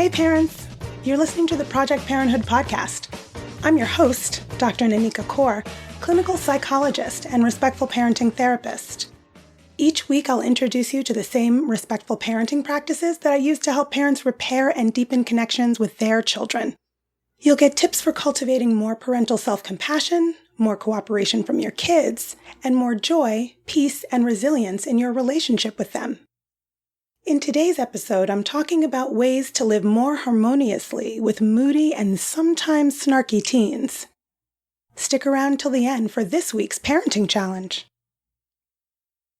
Hey parents, you're listening to the Project Parenthood podcast. I'm your host, Dr. Nanika Coor, clinical psychologist and respectful parenting therapist. Each week I'll introduce you to the same respectful parenting practices that I use to help parents repair and deepen connections with their children. You'll get tips for cultivating more parental self-compassion, more cooperation from your kids, and more joy, peace, and resilience in your relationship with them. In today's episode, I'm talking about ways to live more harmoniously with moody and sometimes snarky teens. Stick around till the end for this week's parenting challenge.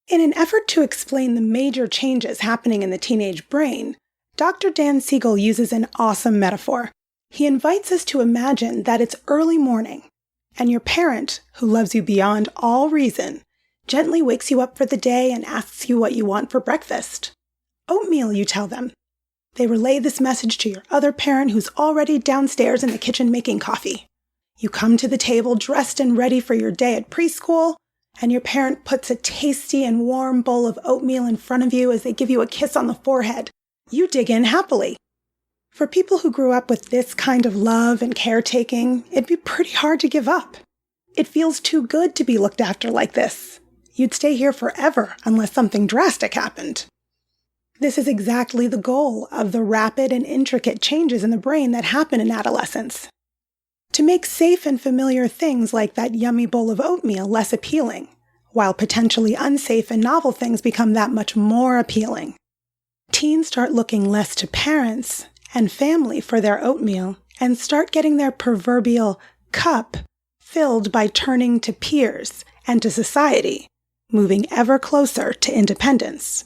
In an effort to explain the major changes happening in the teenage brain, Dr. Dan Siegel uses an awesome metaphor. He invites us to imagine that it's early morning, and your parent, who loves you beyond all reason, gently wakes you up for the day and asks you what you want for breakfast. Oatmeal, you tell them. They relay this message to your other parent who's already downstairs in the kitchen making coffee. You come to the table dressed and ready for your day at preschool, and your parent puts a tasty and warm bowl of oatmeal in front of you as they give you a kiss on the forehead. You dig in happily. For people who grew up with this kind of love and caretaking, it'd be pretty hard to give up. It feels too good to be looked after like this. You'd stay here forever unless something drastic happened. This is exactly the goal of the rapid and intricate changes in the brain that happen in adolescence. To make safe and familiar things like that yummy bowl of oatmeal less appealing, while potentially unsafe and novel things become that much more appealing. Teens start looking less to parents and family for their oatmeal and start getting their proverbial cup filled by turning to peers and to society, moving ever closer to independence.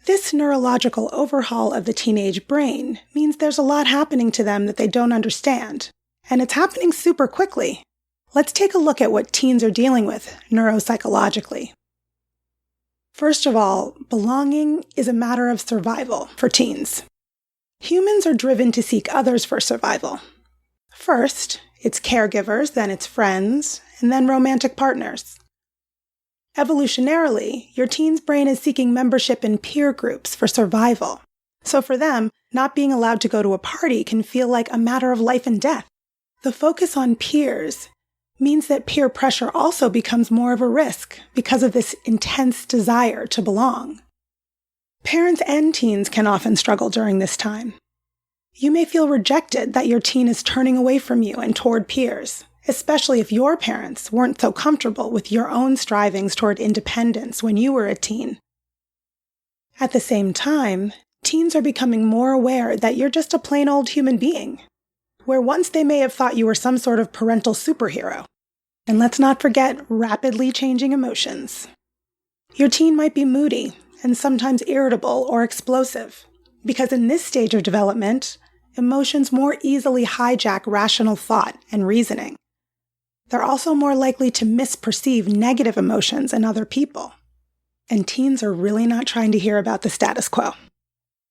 This neurological overhaul of the teenage brain means there's a lot happening to them that they don't understand, and it's happening super quickly. Let's take a look at what teens are dealing with neuropsychologically. First of all, belonging is a matter of survival for teens. Humans are driven to seek others for survival. First, it's caregivers, then it's friends, and then romantic partners. Evolutionarily, your teen's brain is seeking membership in peer groups for survival. So for them, not being allowed to go to a party can feel like a matter of life and death. The focus on peers means that peer pressure also becomes more of a risk because of this intense desire to belong. Parents and teens can often struggle during this time. You may feel rejected that your teen is turning away from you and toward peers, especially if your parents weren't so comfortable with your own strivings toward independence when you were a teen. At the same time, teens are becoming more aware that you're just a plain old human being, where once they may have thought you were some sort of parental superhero. And let's not forget rapidly changing emotions. Your teen might be moody and sometimes irritable or explosive, because in this stage of development, emotions more easily hijack rational thought and reasoning. They're also more likely to misperceive negative emotions in other people. And teens are really not trying to hear about the status quo.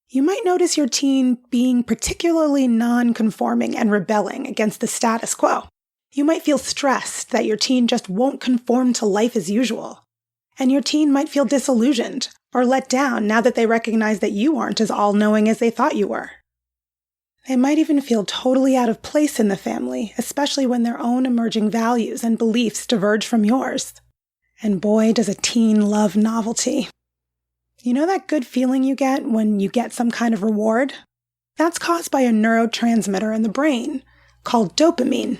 You might notice your teen being particularly non-conforming and rebelling against the status quo. You might feel stressed that your teen just won't conform to life as usual. And your teen might feel disillusioned or let down now that they recognize that you aren't as all-knowing as they thought you were. They might even feel totally out of place in the family, especially when their own emerging values and beliefs diverge from yours. And boy, does a teen love novelty. You know that good feeling you get when you get some kind of reward? That's caused by a neurotransmitter in the brain called dopamine.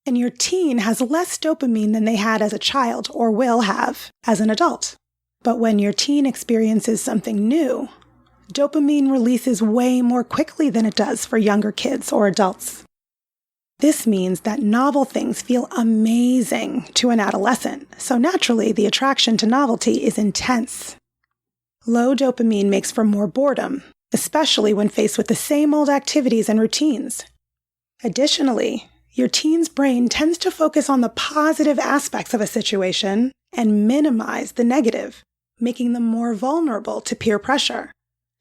And your teen has less dopamine than they had as a child or will have as an adult. But when your teen experiences something new, dopamine releases way more quickly than it does for younger kids or adults. This means that novel things feel amazing to an adolescent, so naturally the attraction to novelty is intense. Low dopamine makes for more boredom, especially when faced with the same old activities and routines. Additionally, your teen's brain tends to focus on the positive aspects of a situation and minimize the negative, making them more vulnerable to peer pressure.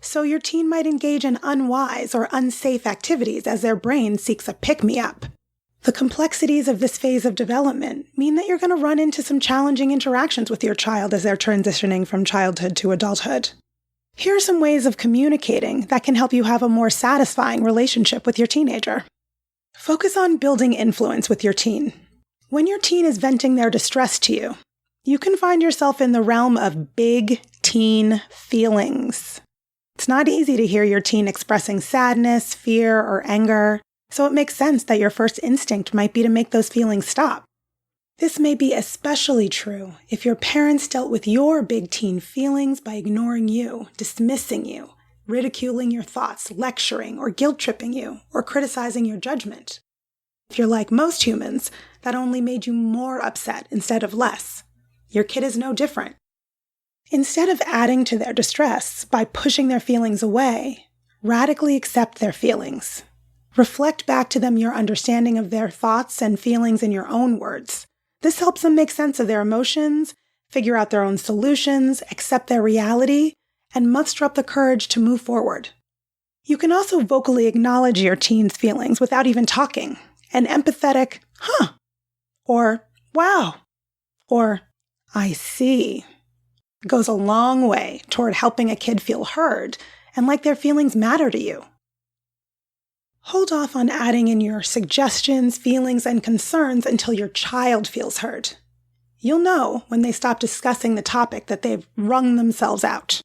So your teen might engage in unwise or unsafe activities as their brain seeks a pick-me-up. The complexities of this phase of development mean that you're going to run into some challenging interactions with your child as they're transitioning from childhood to adulthood. Here are some ways of communicating that can help you have a more satisfying relationship with your teenager. Focus on building influence with your teen. When your teen is venting their distress to you, you can find yourself in the realm of big teen feelings. It's not easy to hear your teen expressing sadness, fear, or anger, so it makes sense that your first instinct might be to make those feelings stop. This may be especially true if your parents dealt with your big teen feelings by ignoring you, dismissing you, ridiculing your thoughts, lecturing, or guilt-tripping you, or criticizing your judgment. If you're like most humans, that only made you more upset instead of less. Your kid is no different. Instead of adding to their distress by pushing their feelings away, radically accept their feelings. Reflect back to them your understanding of their thoughts and feelings in your own words. This helps them make sense of their emotions, figure out their own solutions, accept their reality, and muster up the courage to move forward. You can also vocally acknowledge your teen's feelings without even talking. An empathetic, huh, or wow, or I see, goes a long way toward helping a kid feel heard and like their feelings matter to you. Hold off on adding in your suggestions, feelings, and concerns until your child feels heard. You'll know when they stop discussing the topic that they've wrung themselves out.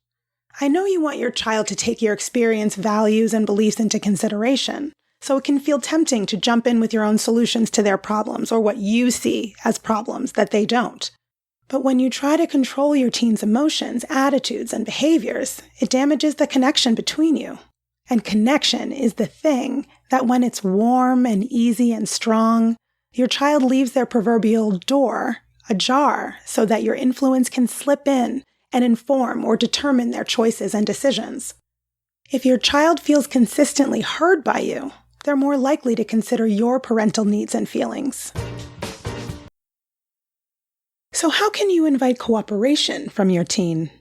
I know you want your child to take your experience, values, and beliefs into consideration, so it can feel tempting to jump in with your own solutions to their problems or what you see as problems that they don't. But when you try to control your teen's emotions, attitudes, and behaviors, it damages the connection between you. And connection is the thing that when it's warm and easy and strong, your child leaves their proverbial door ajar so that your influence can slip in and inform or determine their choices and decisions. If your child feels consistently heard by you, they're more likely to consider your parental needs and feelings. So how can you invite cooperation from your teen?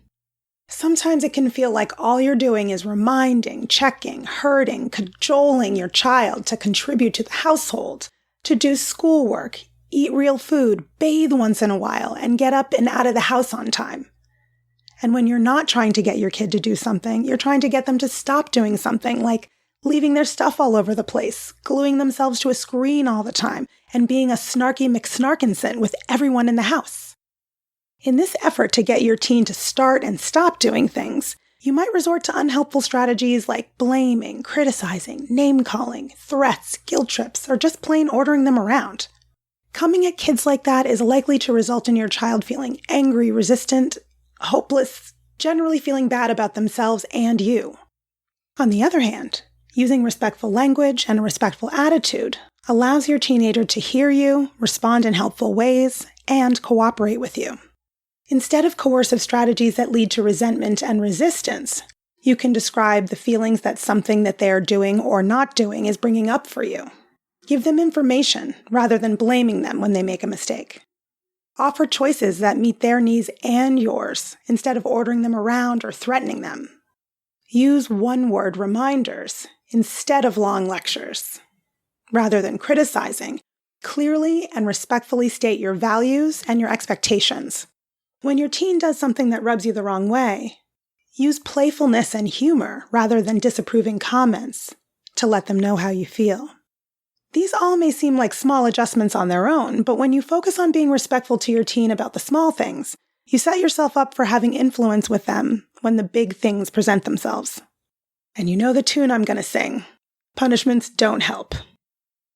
Sometimes it can feel like all you're doing is reminding, checking, hurting, cajoling your child to contribute to the household, to do schoolwork, eat real food, bathe once in a while, and get up and out of the house on time. And when you're not trying to get your kid to do something, you're trying to get them to stop doing something like leaving their stuff all over the place, gluing themselves to a screen all the time, and being a snarky McSnarkinson with everyone in the house. In this effort to get your teen to start and stop doing things, you might resort to unhelpful strategies like blaming, criticizing, name-calling, threats, guilt trips, or just plain ordering them around. Coming at kids like that is likely to result in your child feeling angry, resistant, hopeless, generally feeling bad about themselves and you. On the other hand, using respectful language and a respectful attitude allows your teenager to hear you, respond in helpful ways, and cooperate with you. Instead of coercive strategies that lead to resentment and resistance, you can describe the feelings that something that they are doing or not doing is bringing up for you. Give them information rather than blaming them when they make a mistake. Offer choices that meet their needs and yours instead of ordering them around or threatening them. Use one-word reminders instead of long lectures. Rather than criticizing, clearly and respectfully state your values and your expectations. When your teen does something that rubs you the wrong way, use playfulness and humor rather than disapproving comments to let them know how you feel. These all may seem like small adjustments on their own, but when you focus on being respectful to your teen about the small things, you set yourself up for having influence with them when the big things present themselves. And you know the tune I'm going to sing. Punishments don't help.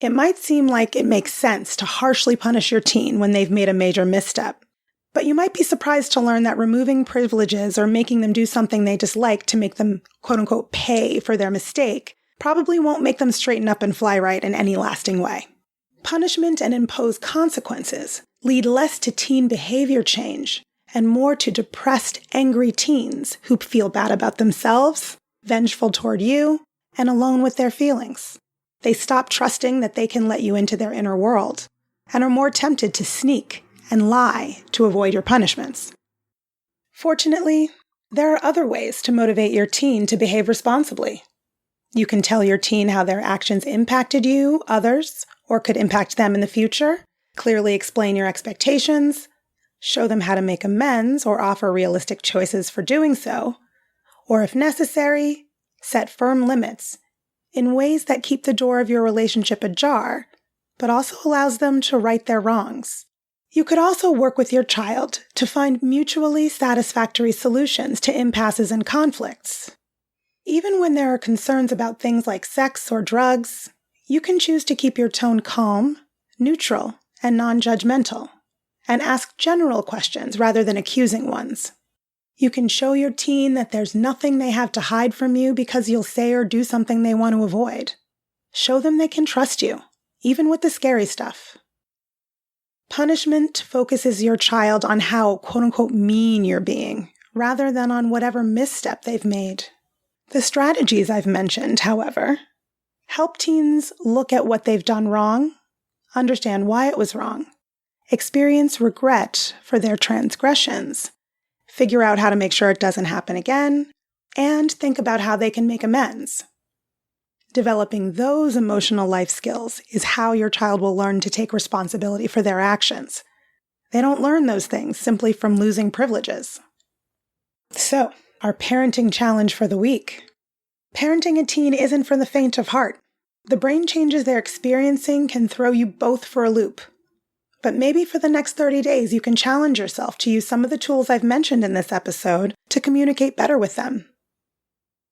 It might seem like it makes sense to harshly punish your teen when they've made a major misstep. But you might be surprised to learn that removing privileges or making them do something they dislike to make them, quote-unquote, pay for their mistake probably won't make them straighten up and fly right in any lasting way. Punishment and imposed consequences lead less to teen behavior change and more to depressed, angry teens who feel bad about themselves, vengeful toward you, and alone with their feelings. They stop trusting that they can let you into their inner world and are more tempted to sneak and lie to avoid your punishments. Fortunately, there are other ways to motivate your teen to behave responsibly. You can tell your teen how their actions impacted you, others, or could impact them in the future, clearly explain your expectations, show them how to make amends or offer realistic choices for doing so, Or if necessary, set firm limits in ways that keep the door of your relationship ajar, but also allows them to right their wrongs. You could also work with your child to find mutually satisfactory solutions to impasses and conflicts. Even when there are concerns about things like sex or drugs, you can choose to keep your tone calm, neutral, and non-judgmental, and ask general questions rather than accusing ones. You can show your teen that there's nothing they have to hide from you because you'll say or do something they want to avoid. Show them they can trust you, even with the scary stuff. Punishment focuses your child on how, quote-unquote, mean you're being, rather than on whatever misstep they've made. The strategies I've mentioned, however, help teens look at what they've done wrong, understand why it was wrong, experience regret for their transgressions, figure out how to make sure it doesn't happen again, and think about how they can make amends. Developing those emotional life skills is how your child will learn to take responsibility for their actions. They don't learn those things simply from losing privileges. So, our parenting challenge for the week. Parenting a teen isn't for the faint of heart. The brain changes they're experiencing can throw you both for a loop. But maybe for the next 30 days, you can challenge yourself to use some of the tools I've mentioned in this episode to communicate better with them.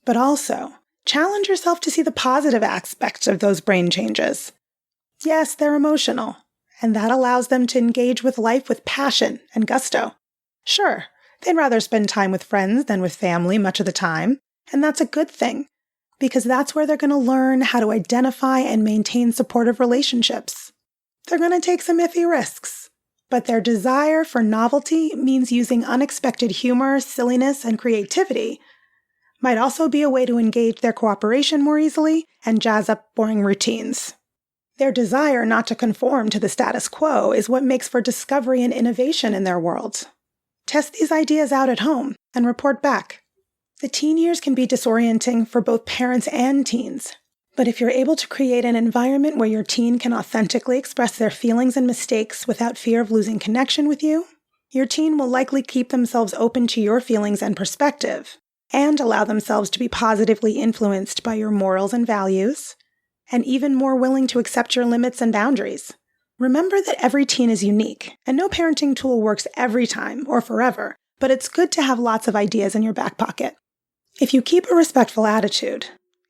But also, challenge yourself to see the positive aspects of those brain changes. Yes, they're emotional, and that allows them to engage with life with passion and gusto. Sure, they'd rather spend time with friends than with family much of the time, and that's a good thing, because that's where they're going to learn how to identify and maintain supportive relationships. They're going to take some iffy risks, but their desire for novelty means using unexpected humor, silliness, and creativity might also be a way to engage their cooperation more easily and jazz up boring routines. Their desire not to conform to the status quo is what makes for discovery and innovation in their world. Test these ideas out at home and report back. The teen years can be disorienting for both parents and teens. But if you're able to create an environment where your teen can authentically express their feelings and mistakes without fear of losing connection with you, your teen will likely keep themselves open to your feelings and perspective, and allow themselves to be positively influenced by your morals and values, and even more willing to accept your limits and boundaries. Remember that every teen is unique, and no parenting tool works every time or forever, but it's good to have lots of ideas in your back pocket. If you keep a respectful attitude,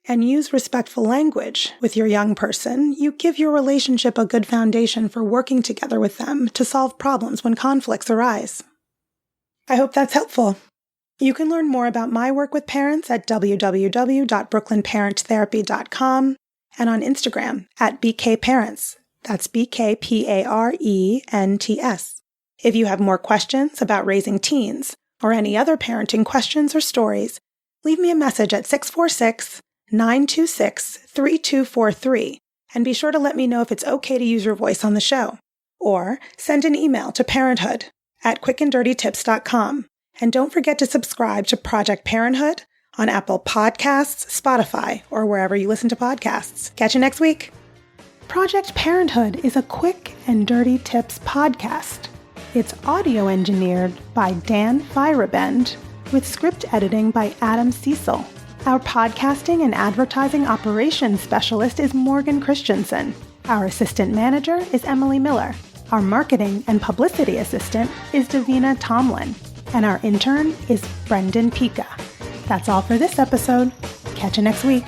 and use respectful language with your young person, you give your relationship a good foundation for working together with them to solve problems when conflicts arise. I hope that's helpful. You can learn more about my work with parents at www.brooklynparenttherapy.com and on Instagram at BKParents. That's BKPARENTS. If you have more questions about raising teens or any other parenting questions or stories, leave me a message at 646-926-3243 and be sure to let me know if it's okay to use your voice on the show. Or send an email to parenthood@quickanddirtytips.com. And don't forget to subscribe to Project Parenthood on Apple Podcasts, Spotify, or wherever you listen to podcasts. Catch you next week. Project Parenthood is a quick and dirty tips podcast. It's audio engineered by Dan Feierabend with script editing by Adam Cecil. Our podcasting and advertising operations specialist is Morgan Christensen. Our assistant manager is Emily Miller. Our marketing and publicity assistant is Davina Tomlin. And our intern is Brendan Pika. That's all for this episode. Catch you next week.